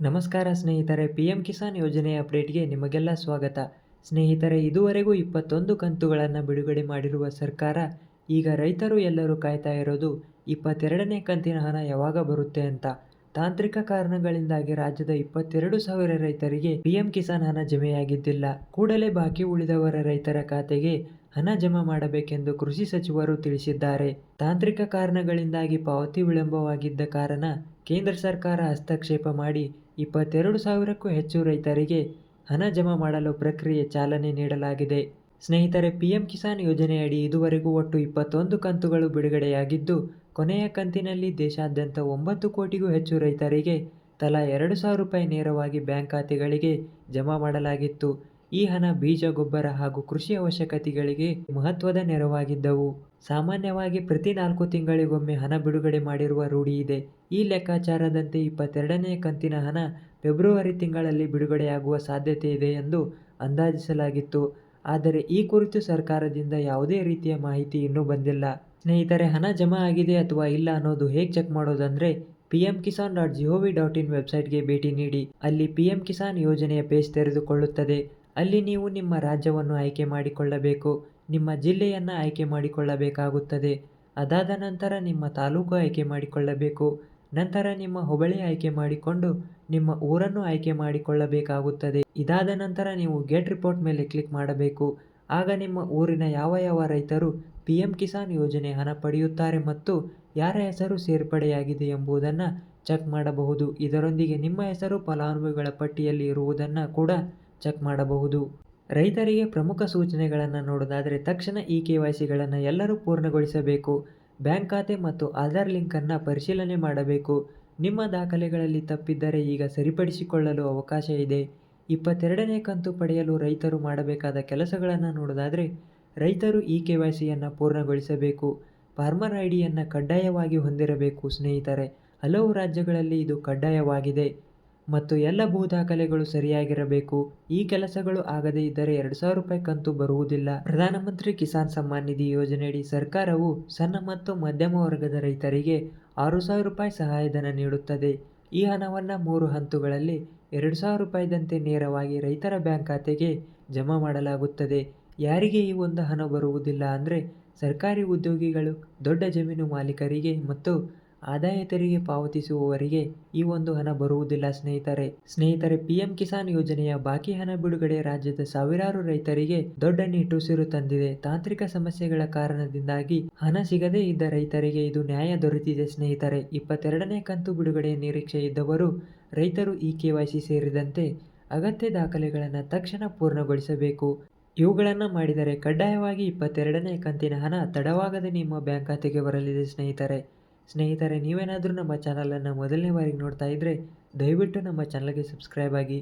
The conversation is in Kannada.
ನಮಸ್ಕಾರ ಸ್ನೇಹಿತರೆ, PM ಕಿಸಾನ್ ಯೋಜನೆಯ ಅಪ್ಡೇಟ್ಗೆ ನಿಮಗೆಲ್ಲ ಸ್ವಾಗತ. ಸ್ನೇಹಿತರೆ, ಇದುವರೆಗೂ 21 ಕಂತುಗಳನ್ನು ಬಿಡುಗಡೆ ಮಾಡಿರುವ ಸರ್ಕಾರ ಈಗ ರೈತರು ಎಲ್ಲರೂ ಕಾಯ್ತಾ ಇರೋದು 22ನೇ ಕಂತಿನ ಹಣ ಯಾವಾಗ ಬರುತ್ತೆ ಅಂತ. ತಾಂತ್ರಿಕ ಕಾರಣಗಳಿಂದಾಗಿ ರಾಜ್ಯದ 22,000 ರೈತರಿಗೆ PM ಕಿಸಾನ್ ಹಣ ಜಮೆಯಾಗಿದ್ದಿಲ್ಲ. ಕೂಡಲೇ ಬಾಕಿ ಉಳಿದವರ ರೈತರ ಖಾತೆಗೆ ಹಣ ಜಮಾ ಮಾಡಬೇಕೆಂದು ಕೃಷಿ ಸಚಿವರು ತಿಳಿಸಿದ್ದಾರೆ. ತಾಂತ್ರಿಕ ಕಾರಣಗಳಿಂದಾಗಿ ಪಾವತಿ ವಿಳಂಬವಾಗಿದ್ದ ಕಾರಣ ಕೇಂದ್ರ ಸರ್ಕಾರ ಹಸ್ತಕ್ಷೇಪ ಮಾಡಿ 22,000ಕ್ಕೂ ಹೆಚ್ಚು ರೈತರಿಗೆ ಹಣ ಜಮಾ ಮಾಡಲು ಪ್ರಕ್ರಿಯೆ ಚಾಲನೆ ನೀಡಲಾಗಿದೆ. ಸ್ನೇಹಿತರೆ, PM ಕಿಸಾನ್ ಯೋಜನೆಯಡಿ ಇದುವರೆಗೂ ಒಟ್ಟು 21 ಕಂತುಗಳು ಬಿಡುಗಡೆಯಾಗಿದ್ದು, ಕೊನೆಯ ಕಂತಿನಲ್ಲಿ ದೇಶಾದ್ಯಂತ 9 ಕೋಟಿಗೂ ಹೆಚ್ಚು ರೈತರಿಗೆ ತಲಾ ₹2,000 ನೇರವಾಗಿ ಬ್ಯಾಂಕ್ ಖಾತೆಗಳಿಗೆ ಜಮಾ ಮಾಡಲಾಗಿತ್ತು. ಈ ಹಣ ಬೀಜ, ಗೊಬ್ಬರ ಹಾಗೂ ಕೃಷಿ ಅವಶ್ಯಕತೆಗಳಿಗೆ ಮಹತ್ವದ ನೆರವಾಗಿದ್ದವು. ಸಾಮಾನ್ಯವಾಗಿ ಪ್ರತಿ 4 ತಿಂಗಳಿಗೊಮ್ಮೆ ಹಣ ಬಿಡುಗಡೆ ಮಾಡಿರುವ ರೂಢಿ ಇದೆ. ಈ ಲೆಕ್ಕಾಚಾರದಂತೆ 22ನೇ ಕಂತಿನ ಹಣ ಫೆಬ್ರವರಿ ತಿಂಗಳಲ್ಲಿ ಬಿಡುಗಡೆಯಾಗುವ ಸಾಧ್ಯತೆ ಇದೆ ಎಂದು ಅಂದಾಜಿಸಲಾಗಿತ್ತು. ಆದರೆ ಈ ಕುರಿತು ಸರ್ಕಾರದಿಂದ ಯಾವುದೇ ರೀತಿಯ ಮಾಹಿತಿ ಇನ್ನೂ ಬಂದಿಲ್ಲ. ಸ್ನೇಹಿತರೆ, ಹಣ ಜಮಾ ಆಗಿದೆ ಅಥವಾ ಇಲ್ಲ ಅನ್ನೋದು ಹೇಗೆ ಚೆಕ್ ಮಾಡೋದಂದ್ರೆ pmkisan.gov.in ವೆಬ್ಸೈಟ್ಗೆ ಭೇಟಿ ನೀಡಿ. ಅಲ್ಲಿ PM ಕಿಸಾನ್ ಯೋಜನೆಯ ಪೇಜ್ ತೆರೆದುಕೊಳ್ಳುತ್ತದೆ. ಅಲ್ಲಿ ನೀವು ನಿಮ್ಮ ರಾಜ್ಯವನ್ನು ಆಯ್ಕೆ ಮಾಡಿಕೊಳ್ಳಬೇಕು, ನಿಮ್ಮ ಜಿಲ್ಲೆಯನ್ನು ಆಯ್ಕೆ ಮಾಡಿಕೊಳ್ಳಬೇಕಾಗುತ್ತದೆ. ಅದಾದ ನಂತರ ನಿಮ್ಮ ತಾಲೂಕು ಆಯ್ಕೆ ಮಾಡಿಕೊಳ್ಳಬೇಕು. ನಂತರ ನಿಮ್ಮ ಹೋಬಳಿ ಆಯ್ಕೆ ಮಾಡಿಕೊಂಡು ನಿಮ್ಮ ಊರನ್ನು ಆಯ್ಕೆ ಮಾಡಿಕೊಳ್ಳಬೇಕಾಗುತ್ತದೆ. ಇದಾದ ನಂತರ ನೀವು ಗೆಟ್ ರಿಪೋರ್ಟ್ ಮೇಲೆ ಕ್ಲಿಕ್ ಮಾಡಬೇಕು. ಆಗ ನಿಮ್ಮ ಊರಿನ ಯಾವ ಯಾವ ರೈತರು PM ಕಿಸಾನ್ ಯೋಜನೆ ಹಣ ಪಡೆಯುತ್ತಾರೆ ಮತ್ತು ಯಾರ ಹೆಸರು ಸೇರ್ಪಡೆಯಾಗಿದೆ ಎಂಬುದನ್ನು ಚೆಕ್ ಮಾಡಬಹುದು. ಇದರೊಂದಿಗೆ ನಿಮ್ಮ ಹೆಸರು ಫಲಾನುಭವಿಗಳ ಪಟ್ಟಿಯಲ್ಲಿ ಇರುವುದನ್ನು ಕೂಡ ಚೆಕ್ ಮಾಡಬಹುದು. ರೈತರಿಗೆ ಪ್ರಮುಖ ಸೂಚನೆಗಳನ್ನು ನೋಡೋದಾದರೆ, ತಕ್ಷಣ ಈ KYCಗಳನ್ನು ಎಲ್ಲರೂ ಪೂರ್ಣಗೊಳಿಸಬೇಕು. ಬ್ಯಾಂಕ್ ಖಾತೆ ಮತ್ತು ಆಧಾರ್ ಲಿಂಕನ್ನು ಪರಿಶೀಲನೆ ಮಾಡಬೇಕು. ನಿಮ್ಮ ದಾಖಲೆಗಳಲ್ಲಿ ತಪ್ಪಿದ್ದರೆ ಈಗ ಸರಿಪಡಿಸಿಕೊಳ್ಳಲು ಅವಕಾಶ ಇದೆ. 22ನೇ ಕಂತು ಪಡೆಯಲು ರೈತರು ಮಾಡಬೇಕಾದ ಕೆಲಸಗಳನ್ನು ನೋಡೋದಾದರೆ, ರೈತರು ಈ KYCಯನ್ನು ಪೂರ್ಣಗೊಳಿಸಬೇಕು. ಫಾರ್ಮರ್ IDಯನ್ನು ಕಡ್ಡಾಯವಾಗಿ ಹೊಂದಿರಬೇಕು. ಸ್ನೇಹಿತರೆ, ಹಲವು ರಾಜ್ಯಗಳಲ್ಲಿ ಇದು ಕಡ್ಡಾಯವಾಗಿದೆ ಮತ್ತು ಎಲ್ಲ ಭೂ ದಾಖಲೆಗಳು ಸರಿಯಾಗಿರಬೇಕು. ಈ ಕೆಲಸಗಳು ಆಗದೇ ಇದ್ದರೆ ₹2,000 ಕಂತು ಬರುವುದಿಲ್ಲ. ಪ್ರಧಾನಮಂತ್ರಿ ಕಿಸಾನ್ ಸಮ್ಮಾನ್ ನಿಧಿ ಯೋಜನೆಯಡಿ ಸರ್ಕಾರವು ಸಣ್ಣ ಮತ್ತು ಮಧ್ಯಮ ವರ್ಗದ ರೈತರಿಗೆ ₹6,000 ಸಹಾಯಧನ ನೀಡುತ್ತದೆ. ಈ ಹಣವನ್ನು 3 ಹಂತಗಳಲ್ಲಿ ₹2,000ದಂತೆ ನೇರವಾಗಿ ರೈತರ ಬ್ಯಾಂಕ್ ಖಾತೆಗೆ ಜಮಾ ಮಾಡಲಾಗುತ್ತದೆ. ಯಾರಿಗೆ ಈ ಒಂದು ಹಣ ಬರುವುದಿಲ್ಲ ಅಂದರೆ ಸರ್ಕಾರಿ ಉದ್ಯೋಗಿಗಳು, ದೊಡ್ಡ ಜಮೀನು ಮಾಲೀಕರಿಗೆ ಮತ್ತು ಆದಾಯ ತೆರಿಗೆ ಪಾವತಿಸುವವರಿಗೆ ಈ ಒಂದು ಹಣ ಬರುವುದಿಲ್ಲ. ಸ್ನೇಹಿತರೆ, PM ಕಿಸಾನ್ ಯೋಜನೆಯ ಬಾಕಿ ಹಣ ಬಿಡುಗಡೆ ರಾಜ್ಯದ ಸಾವಿರಾರು ರೈತರಿಗೆ ದೊಡ್ಡ ನಿಟ್ಟುಸಿರು ತಂದಿದೆ. ತಾಂತ್ರಿಕ ಸಮಸ್ಯೆಗಳ ಕಾರಣದಿಂದಾಗಿ ಹಣ ಸಿಗದೇ ಇದ್ದ ರೈತರಿಗೆ ಇದು ನ್ಯಾಯ ದೊರೆತಿದೆ. ಸ್ನೇಹಿತರೆ, 22ನೇ ಕಂತು ಬಿಡುಗಡೆಯ ನಿರೀಕ್ಷೆ ಇದ್ದವರು ರೈತರು ಈ KYC ಸೇರಿದಂತೆ ಅಗತ್ಯ ದಾಖಲೆಗಳನ್ನು ತಕ್ಷಣ ಪೂರ್ಣಗೊಳಿಸಬೇಕು. ಇವುಗಳನ್ನು ಮಾಡಿದರೆ ಕಡ್ಡಾಯವಾಗಿ 22ನೇ ಕಂತಿನ ಹಣ ತಡವಾಗದೆ ನಿಮ್ಮ ಬ್ಯಾಂಕ್ ಖಾತೆಗೆ ಬರಲಿದೆ. ಸ್ನೇಹಿತರೆ, ನೀವೇನಾದರೂ ನಮ್ಮ ಚಾನಲನ್ನು ಮೊದಲನೇ ಬಾರಿಗೆ ನೋಡ್ತಾ ಇದ್ದರೆ ದಯವಿಟ್ಟು ನಮ್ಮ ಚಾನಲ್ಗೆ ಸಬ್ಸ್ಕ್ರೈಬ್ ಆಗಿ.